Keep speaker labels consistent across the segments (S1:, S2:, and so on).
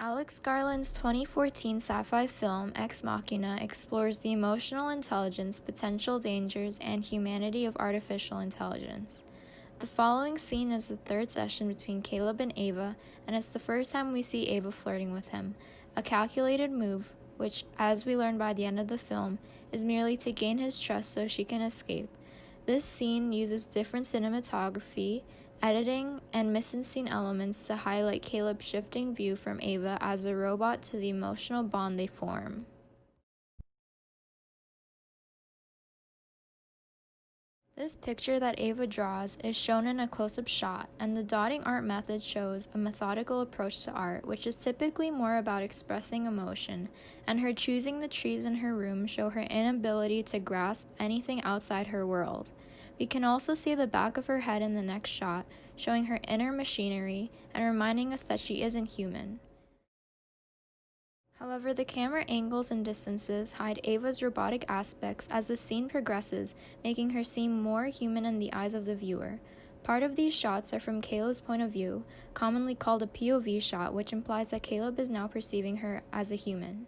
S1: Alex Garland's 2014 sci-fi film Ex Machina explores the emotional intelligence, potential dangers, and humanity of artificial intelligence. The following scene is the third session between Caleb and Ava, and it's the first time we see Ava flirting with him, a calculated move, which, as we learn by the end of the film, is merely to gain his trust so she can escape. This scene uses different cinematography, editing, and mise-en-scene elements to highlight Caleb's shifting view from Ava as a robot to the emotional bond they form. This picture that Ava draws is shown in a close-up shot, and the dotting art method shows a methodical approach to art, which is typically more about expressing emotion, and her choosing the trees in her room show her inability to grasp anything outside her world. We can also see the back of her head in the next shot, showing her inner machinery and reminding us that she isn't human. However, the camera angles and distances hide Ava's robotic aspects as the scene progresses, making her seem more human in the eyes of the viewer. Part of these shots are from Caleb's point of view, commonly called a POV shot, which implies that Caleb is now perceiving her as a human.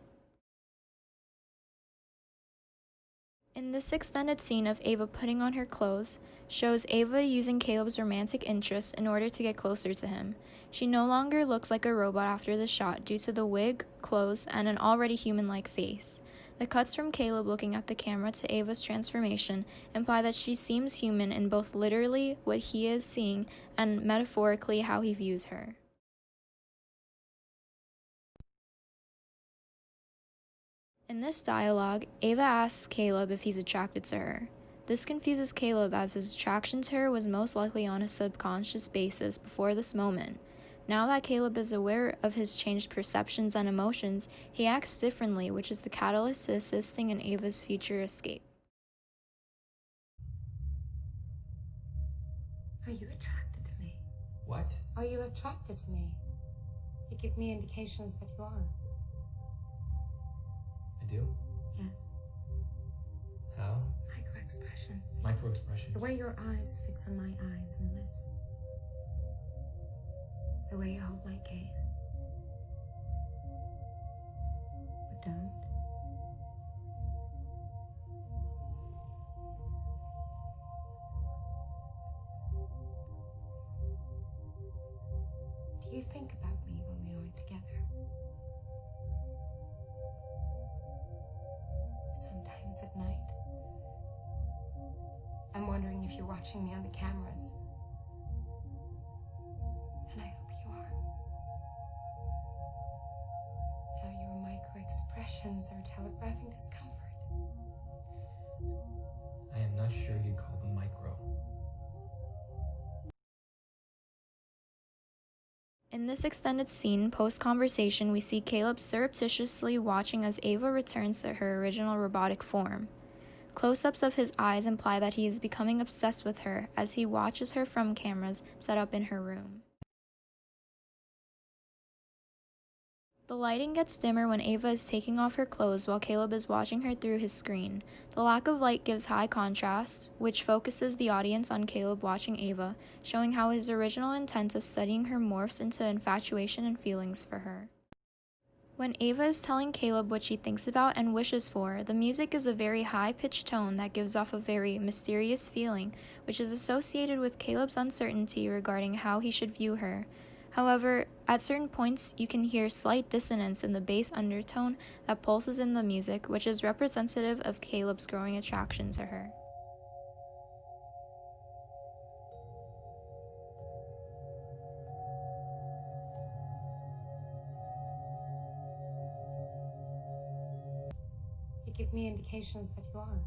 S1: In this extended scene of Ava putting on her clothes, shows Ava using Caleb's romantic interest in order to get closer to him. She no longer looks like a robot after the shot due to the wig, clothes, and an already human-like face. The cuts from Caleb looking at the camera to Ava's transformation imply that she seems human in both literally what he is seeing and metaphorically how he views her. In this dialogue, Ava asks Caleb if he's attracted to her. This confuses Caleb as his attraction to her was most likely on a subconscious basis before this moment. Now that Caleb is aware of his changed perceptions and emotions, he acts differently, which is the catalyst to assisting in Ava's future escape.
S2: Are you attracted to me?
S3: What?
S2: Are you attracted to me? You give me indications that you are.
S3: I do?
S2: Yes.
S3: How?
S2: Micro-expressions.
S3: Micro-expressions.
S2: The way your eyes fix on my eyes and lips. The way you hold my gaze. Or don't. Do you think about me when we aren't together? Sometimes at night, I'm wondering if you're watching me on the cameras. And I hope you are. Now your micro-expressions are telegraphing discomfort.
S3: I am not sure you'd call them micro.
S1: In this extended scene, post-conversation, we see Caleb surreptitiously watching as Ava returns to her original robotic form. Close-ups of his eyes imply that he is becoming obsessed with her as he watches her from cameras set up in her room. The lighting gets dimmer when Ava is taking off her clothes while Caleb is watching her through his screen. The lack of light gives high contrast, which focuses the audience on Caleb watching Ava, showing how his original intent of studying her morphs into infatuation and feelings for her. When Ava is telling Caleb what she thinks about and wishes for, the music is a very high-pitched tone that gives off a very mysterious feeling, which is associated with Caleb's uncertainty regarding how he should view her. However, at certain points, you can hear slight dissonance in the bass undertone that pulses in the music, which is representative of Caleb's growing attraction to her.
S2: You give me indications that you are.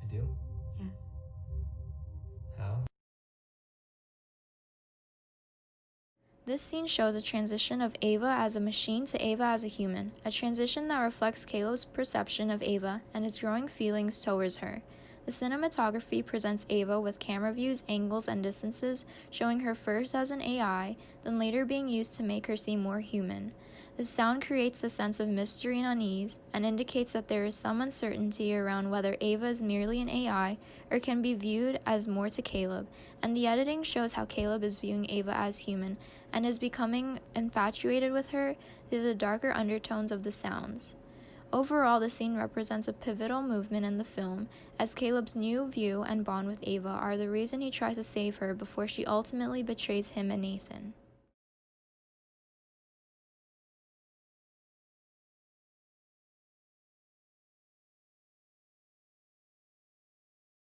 S3: I do?
S2: Yes.
S3: How?
S1: This scene shows a transition of Ava as a machine to Ava as a human, a transition that reflects Caleb's perception of Ava and his growing feelings towards her. The cinematography presents Ava with camera views, angles, and distances, showing her first as an AI, then later being used to make her seem more human. The sound creates a sense of mystery and unease, and indicates that there is some uncertainty around whether Ava is merely an AI or can be viewed as more to Caleb, and the editing shows how Caleb is viewing Ava as human, and is becoming infatuated with her through the darker undertones of the sounds. Overall, the scene represents a pivotal movement in the film, as Caleb's new view and bond with Ava are the reason he tries to save her before she ultimately betrays him and Nathan.